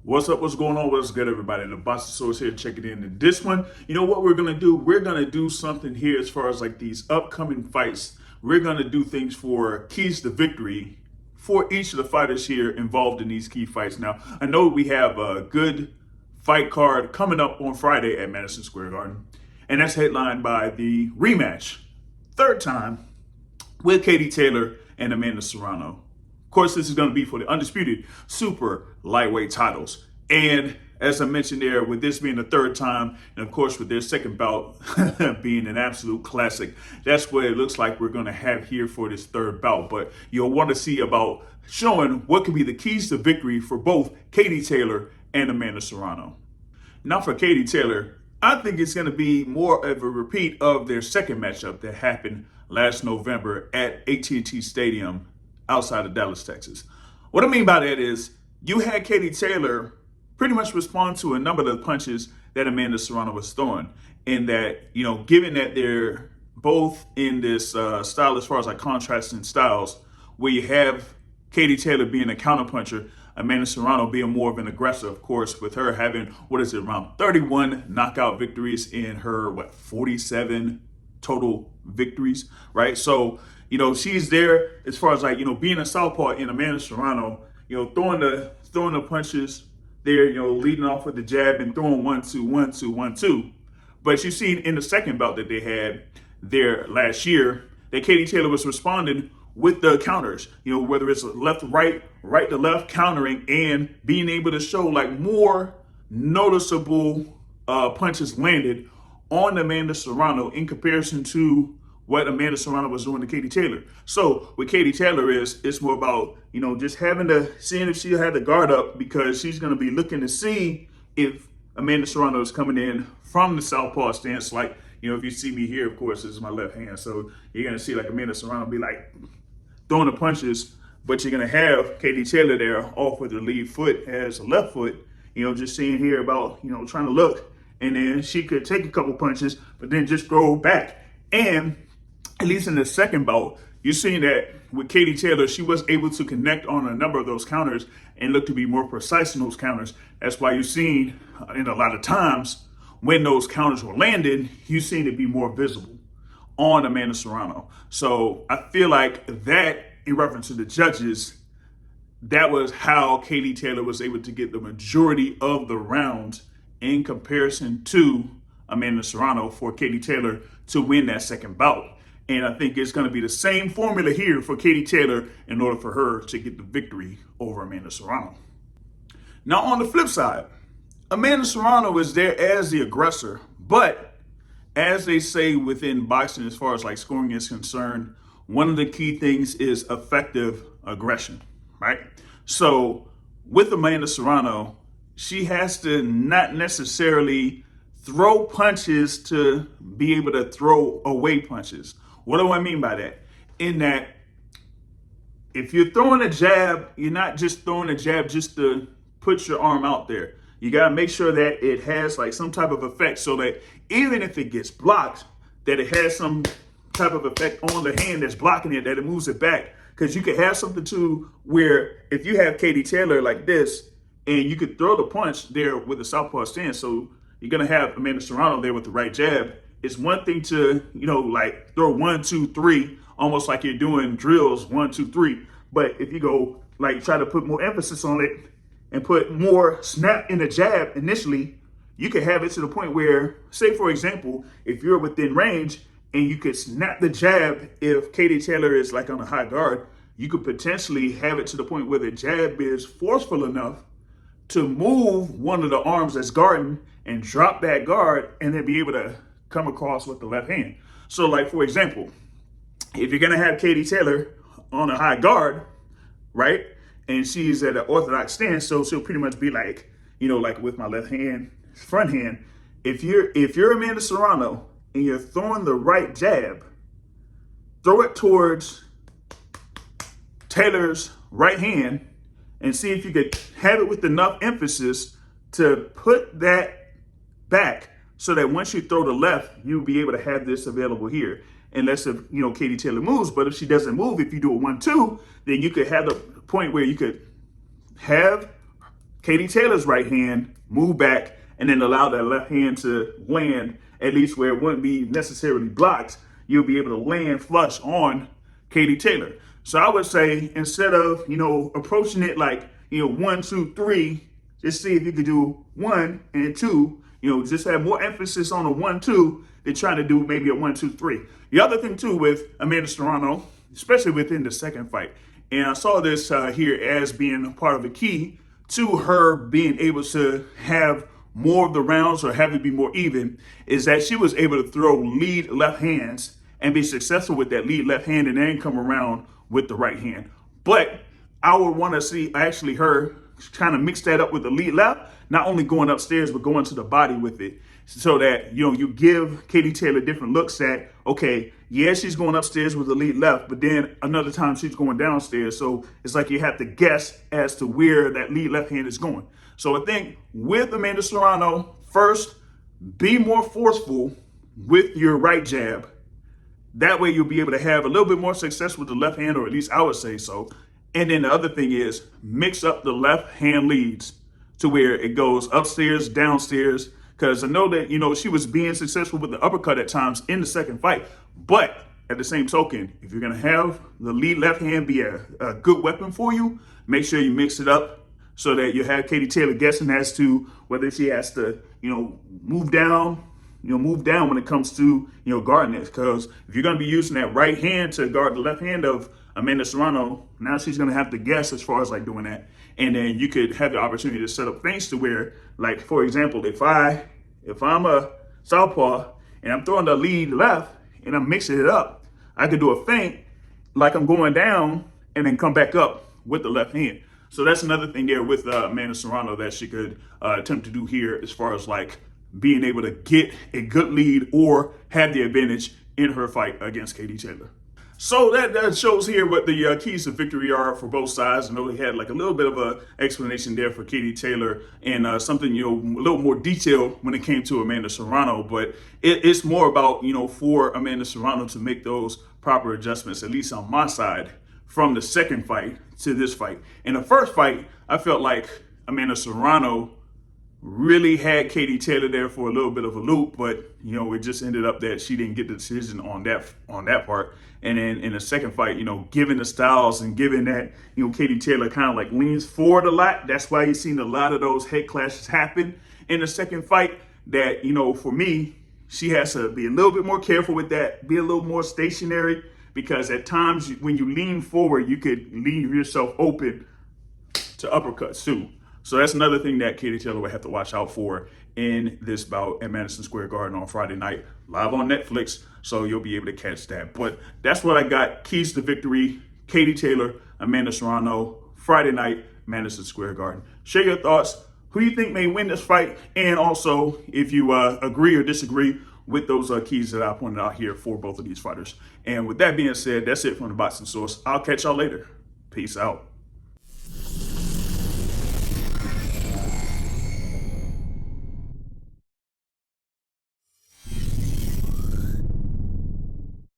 What's up? What's going on? What's good, everybody? The Boss Source here, checking in. And this one, you know what we're gonna do? We're gonna do something here as far as like these upcoming fights. We're gonna do things for keys to victory for each of the fighters here involved in these key fights. Now, I know we have a good fight card coming up on Friday at Madison Square Garden, and that's headlined by the rematch, third time, with Katie Taylor and Amanda Serrano. Of course, this is going to be for the undisputed super lightweight titles. And as I mentioned there, with this being the third time, and of course with their second bout being an absolute classic, that's what it looks like we're going to have here for this third bout. But you'll want to see about showing what could be the keys to victory for both Katie Taylor and Amanda Serrano. Now for Katie Taylor, I think it's going to be more of a repeat of their second matchup that happened last November at AT&T Stadium outside of Dallas, Texas. What I mean by that is you had Katie Taylor pretty much respond to a number of the punches that Amanda Serrano was throwing. In that, you know, given that they're both in this style as far as like contrasting styles, where you have Katie Taylor being a counterpuncher, Amanda Serrano being more of an aggressor, of course, with her having, around 31 knockout victories in her, 47 total victories, right? So, you know, she's there as far as like, you know, being a southpaw in Amanda Serrano, you know, throwing the punches there, you know, leading off with the jab and throwing 1-2, 1-2, 1-2. But you see in the second bout that they had there last year, that Katie Taylor was responding with the counters, you know, whether it's left to right, right to left, countering, and being able to show like more noticeable punches landed on Amanda Serrano in comparison to what Amanda Serrano was doing to Katie Taylor. So with Katie Taylor it's more about, you know, just seeing if she had the guard up, because she's going to be looking to see if Amanda Serrano is coming in from the southpaw stance. Like, you know, if you see me here, of course, this is my left hand. So you're going to see like Amanda Serrano be like throwing the punches, but you're going to have Katie Taylor there off with the lead foot as a left foot, you know, just seeing here about, you know, trying to look. And then she could take a couple punches, but then just throw back. And at least in the second bout, you're seeing that with Katie Taylor, she was able to connect on a number of those counters and look to be more precise in those counters. That's why you're seeing in a lot of times when those counters were landed, you've seen it be more visible on Amanda Serrano. So I feel like that, in reference to the judges, that was how Katie Taylor was able to get the majority of the rounds in comparison to Amanda Serrano, for Katie Taylor to win that second bout. And I think it's going to be the same formula here for Katie Taylor in order for her to get the victory over Amanda Serrano. Now, on the flip side, Amanda Serrano is there as the aggressor, but as they say within boxing, as far as like scoring is concerned, one of the key things is effective aggression, right? So with Amanda Serrano, she has to not necessarily throw punches to be able to throw away punches. What do I mean by that? In that, if you're throwing a jab, you're not just throwing a jab just to put your arm out there. You got to make sure that it has like some type of effect, so that even if it gets blocked, that it has some type of effect on the hand that's blocking it, that it moves it back. Because you could have something too where if you have Katie Taylor like this, and you could throw the punch there with the southpaw stance, so you're going to have Amanda Serrano there with the right jab. It's one thing to, you know, like throw 1, 2, 3, almost like you're doing drills, 1, 2, 3. But if you go like try to put more emphasis on it and put more snap in the jab initially, you could have it to the point where, say for example, if you're within range and you could snap the jab, if Katie Taylor is like on a high guard, you could potentially have it to the point where the jab is forceful enough to move one of the arms that's guarding and drop that guard, and then be able to come across with the left hand. So like, for example, if you're going to have Katie Taylor on a high guard, right, and she's at an orthodox stance, so she'll pretty much be like, you know, like with my left hand, front hand, if you're Amanda Serrano and you're throwing the right jab, throw it towards Taylor's right hand and see if you could have it with enough emphasis to put that back, so that once you throw the left, you'll be able to have this available here. Unless if, you know, Katie Taylor moves, but if she doesn't move, if you do a 1-2, then you could have the point where you could have Katie Taylor's right hand move back and then allow that left hand to land at least where it wouldn't be necessarily blocked. You'll be able to land flush on Katie Taylor. So I would say instead of, approaching it like, 1, 2, 3, just see if you could do 1 and 2, just have more emphasis on a 1, 2 than trying to do maybe a 1, 2, 3. The other thing too with Amanda Serrano, especially within the second fight, and I saw this here as being part of the key to her being able to have more of the rounds or have it be more even, is that she was able to throw lead left hands and be successful with that lead left hand and then come around with the right hand. But I would want to see actually her kind of mix that up with the lead left, not only going upstairs, but going to the body with it, so that, you give Katie Taylor different looks at, okay, yeah, she's going upstairs with the lead left, but then another time she's going downstairs. So it's like you have to guess as to where that lead left hand is going. So I think with Amanda Serrano, first, be more forceful with your right jab. That way you'll be able to have a little bit more success with the left hand, or at least I would say so. And then the other thing is mix up the left hand leads to where it goes upstairs, downstairs. Because I know that, she was being successful with the uppercut at times in the second fight. But at the same token, if you're going to have the lead left hand be a good weapon for you, make sure you mix it up so that you have Katie Taylor guessing as to whether she has to, move down when it comes to, guarding it. Because if you're going to be using that right hand to guard the left hand of Amanda Serrano, now she's going to have to guess as far as like doing that. And then you could have the opportunity to set up things to where, like, for example, if I'm a southpaw and I'm throwing the lead left and I'm mixing it up, I could do a feint like I'm going down and then come back up with the left hand. So that's another thing there with Amanda Serrano that she could attempt to do here as far as like being able to get a good lead or have the advantage in her fight against Katie Taylor. So that shows here what the keys to victory are for both sides. I know we had like a little bit of a explanation there for Katie Taylor and something, a little more detail when it came to Amanda Serrano, but it's more about, for Amanda Serrano to make those proper adjustments, at least on my side, from the second fight to this fight. In the first fight, I felt like Amanda Serrano really had Katie Taylor there for a little bit of a loop, but it just ended up that she didn't get the decision on that part. And then in the second fight, given the styles and given that Katie Taylor kind of like leans forward a lot, that's why you've seen a lot of those head clashes happen in the second fight. That for me, she has to be a little bit more careful with that, be a little more stationary, because at times when you lean forward, you could leave yourself open to uppercuts too. So that's another thing that Katie Taylor will have to watch out for in this bout at Madison Square Garden on Friday night, live on Netflix. So you'll be able to catch that. But that's what I got. Keys to victory: Katie Taylor, Amanda Serrano, Friday night, Madison Square Garden. Share your thoughts. Who you think may win this fight? And also, if you agree or disagree with those keys that I pointed out here for both of these fighters. And with that being said, that's it from the Boxing Source. I'll catch y'all later. Peace out.